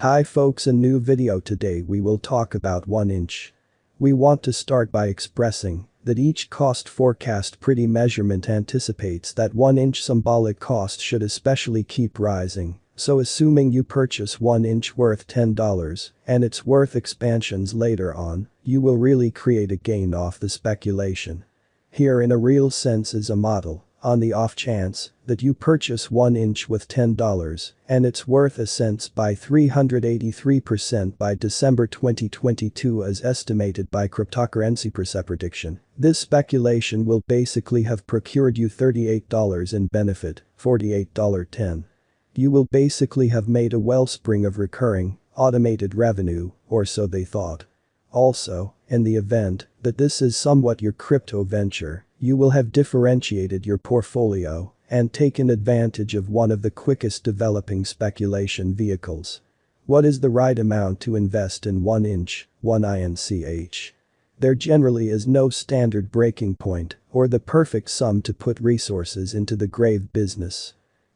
Hi folks, a new video. Today we will talk about 1 inch. We want to start by expressing that each cost forecast pretty measurement anticipates that 1 inch symbolic cost should especially keep rising. So assuming you purchase 1 inch worth $10 and it's worth expansions later on, you will really create a gain off the speculation. Here in a real sense is a model. On the off chance that you purchase 1 inch with $10 and it's worth a cents by 383% by December 2022 as estimated by cryptocurrency prediction, this speculation will basically have procured you $38 in benefit, $48.10. You will basically have made a wellspring of recurring, automated revenue, or so they thought. Also, in the event that this is somewhat your crypto venture, you will have differentiated your portfolio and taken advantage of one of the quickest developing speculation vehicles. What is the right amount to invest in 1 inch, 1 inch? There generally is no standard breaking point or the perfect sum to put resources into the grave business.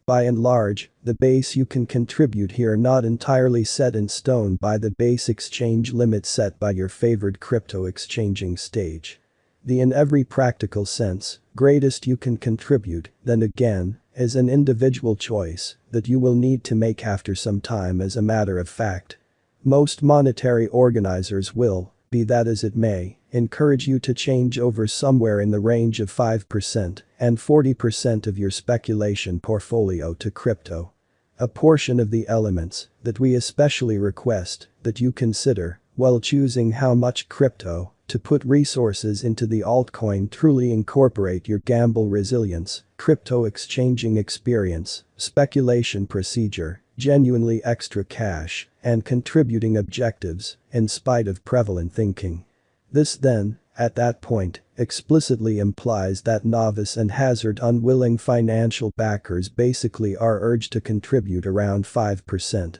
By and large, the base you can contribute here not entirely set in stone by the base exchange limit set by your favored crypto exchanging stage. The in every practical sense, greatest you can contribute, then again, is an individual choice that you will need to make after some time as a matter of fact. Most monetary organizers will, be that as it may, encourage you to change over somewhere in the range of 5% and 40% of your speculation portfolio to crypto. A portion of the elements that we especially request that you consider while choosing how much crypto to put resources into the altcoin truly incorporate your gamble resilience, crypto exchanging experience, speculation procedure, genuinely extra cash, and contributing objectives in spite of prevalent thinking. This then, at that point, explicitly implies that novice and hazard unwilling financial backers basically are urged to contribute around 5%.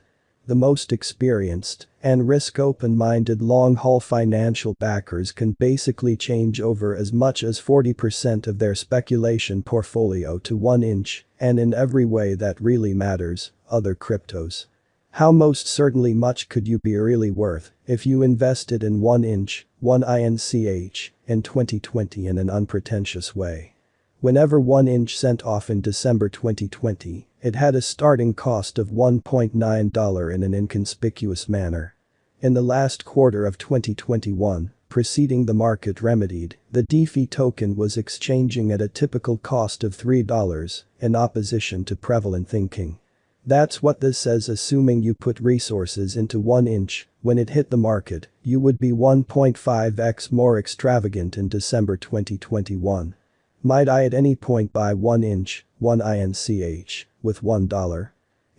The most experienced and risk open-minded long-haul financial backers can basically change over as much as 40% of their speculation portfolio to 1 inch and in every way that really matters, other cryptos. How most certainly much could you be really worth if you invested in 1 inch, 1 inch, in 2020 in an unpretentious way? Whenever 1 inch sent off in December 2020, it had a starting cost of $1.9 in an inconspicuous manner. In the last quarter of 2021, preceding the market remedied, the DeFi token was exchanging at a typical cost of $3 in opposition to prevalent thinking. That's what this says. Assuming you put resources into 1 inch, when it hit the market, you would be 1.5x more extravagant in December 2021. Might I at any point buy 1 inch, 1 inch, with $1?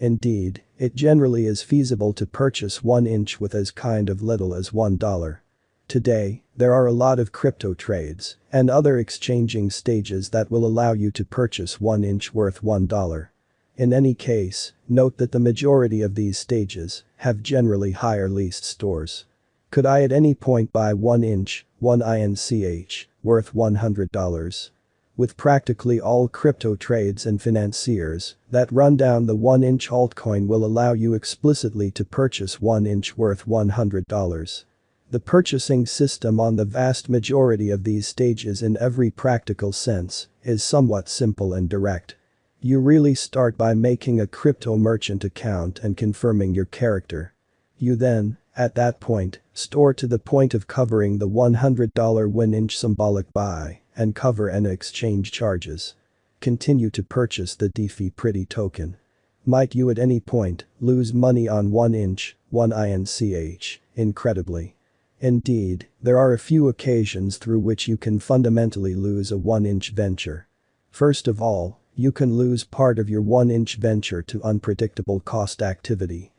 Indeed, it generally is feasible to purchase 1 inch with as kind of little as $1. Today, there are a lot of crypto trades and other exchanging stages that will allow you to purchase 1 inch worth $1. In any case, note that the majority of these stages have generally higher leased stores. Could I at any point buy 1 inch, 1 inch, worth $100? With practically all crypto trades and financiers that run down the 1 inch altcoin will allow you explicitly to purchase 1 inch worth $100. The purchasing system on the vast majority of these stages in every practical sense is somewhat simple and direct. You really start by making a crypto merchant account and confirming your character. You then, at that point, store to the point of covering the $100 1 inch symbolic buy and cover any exchange charges. Continue to purchase the DeFi pretty token. Might you at any point lose money on 1 inch, 1 inch? Incredibly. Indeed, there are a few occasions through which you can fundamentally lose a 1 inch venture. First of all, you can lose part of your 1 inch venture to unpredictable cost activity.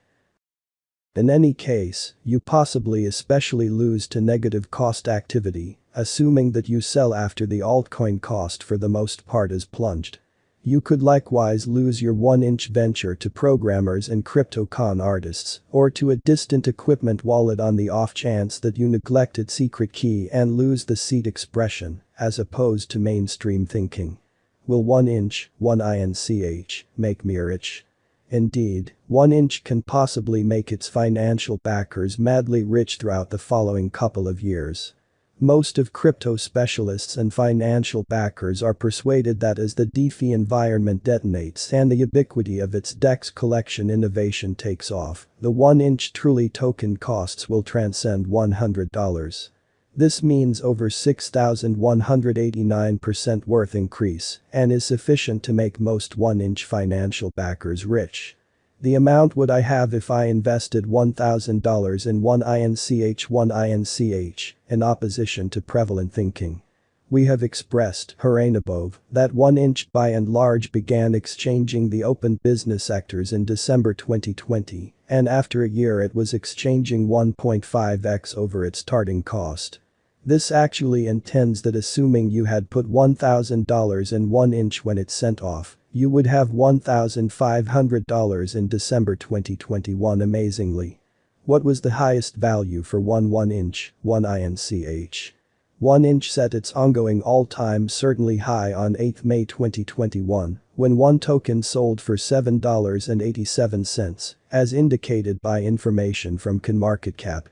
In any case, you possibly especially lose to negative cost activity, assuming that you sell after the altcoin cost for the most part is plunged. You could likewise lose your 1 inch venture to programmers and crypto con artists or to a distant equipment wallet on the off chance that you neglected secret key and lose the seed expression as opposed to mainstream thinking. Will 1 inch, 1 inch, make me rich? Indeed, 1inch can possibly make its financial backers madly rich throughout the following couple of years. Most of crypto specialists and financial backers are persuaded that as the DeFi environment detonates and the ubiquity of its DEX collection innovation takes off, the 1inch truly token costs will transcend $100. This means over 6,189% worth increase and is sufficient to make most 1inch financial backers rich. The amount would I have if I invested $1,000 in 1INCH in opposition to prevalent thinking. We have expressed, hereinabove, above, that 1inch by and large began exchanging the open business sectors in December 2020, and after a year it was exchanging 1.5x over its starting cost. This actually intends that assuming you had put $1,000 in 1inch when it sent off, you would have $1,500 in December 2021 amazingly. What was the highest value for 1/1inch, 1INCH? 1inch set its ongoing all-time certainly high on 8 May 2021, when one token sold for $7.87, as indicated by information from CoinMarketCap.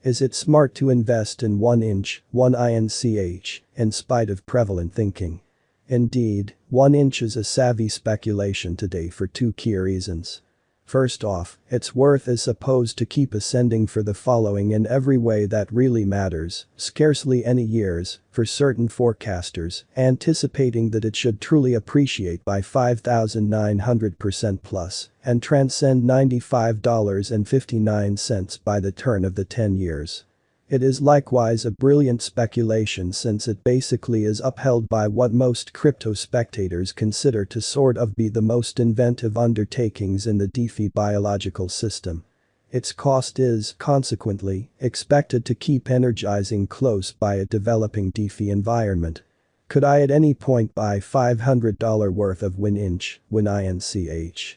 Is it smart to invest in 1inch, 1INCH, in spite of prevalent thinking? Indeed, 1inch is a savvy speculation today for two key reasons. First off, its worth is supposed to keep ascending for the following in every way that really matters, scarcely any years, for certain forecasters, anticipating that it should truly appreciate by 5,900% plus and transcend $95.59 by the turn of the 10 years. It is likewise a brilliant speculation since it basically is upheld by what most crypto spectators consider to sort of be the most inventive undertakings in the DeFi biological system. Its cost is, consequently, expected to keep energizing close by a developing DeFi environment. Could I at any point buy $500 worth of 1inch, 1INCH?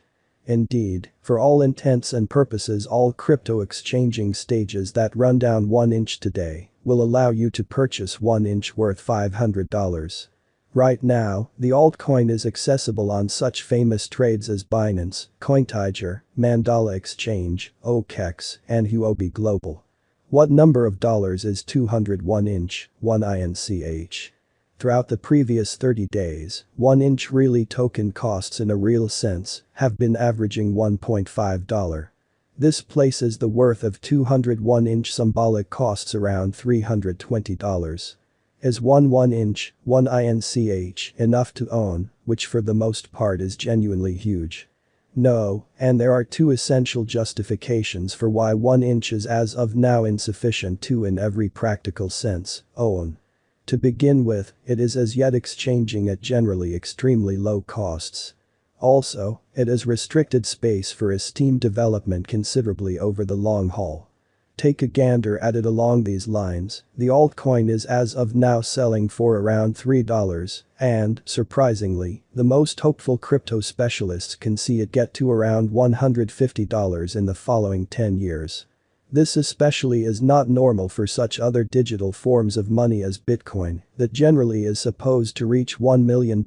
Indeed, for all intents and purposes all crypto exchanging stages that run down 1inch today will allow you to purchase 1inch worth $500. Right now, the altcoin is accessible on such famous trades as Binance, CoinTiger, Mandala Exchange, OKEx, and Huobi Global. What number of dollars is 201inch, 1INCH? Throughout the previous 30 days, 1inch really token costs in a real sense have been averaging $1.5. This places the worth of 201inch symbolic costs around $320. Is 1/1inch, 1INCH enough to own, which for the most part is genuinely huge? No, and there are two essential justifications for why 1inch is as of now insufficient to in every practical sense, own. To begin with, it is as yet exchanging at generally extremely low costs. Also, it has restricted space for esteemed development considerably over the long haul. Take a gander at it along these lines, the altcoin is as of now selling for around $3 and, surprisingly, the most hopeful crypto specialists can see it get to around $150 in the following 10 years. This especially is not normal for such other digital forms of money as Bitcoin, that generally is supposed to reach $1 million,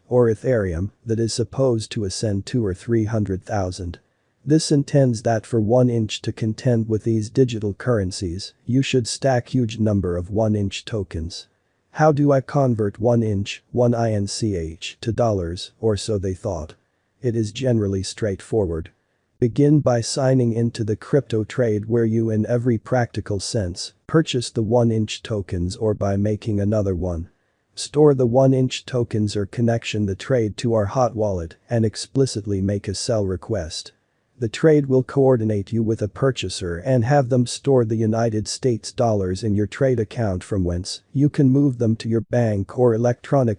or Ethereum, that is supposed to ascend 200,000 or 300,000. This intends that for 1inch to contend with these digital currencies, you should stack huge number of 1inch tokens. How do I convert 1inch, 1INCH to dollars, or so they thought? It is generally straightforward. Begin by signing into the crypto trade where you in every practical sense purchase the 1inch tokens or by making another one. Store the 1inch tokens or connection the trade to our hot wallet and explicitly make a sell request. The trade will coordinate you with a purchaser and have them store the United States dollars in your trade account from whence you can move them to your bank or electronic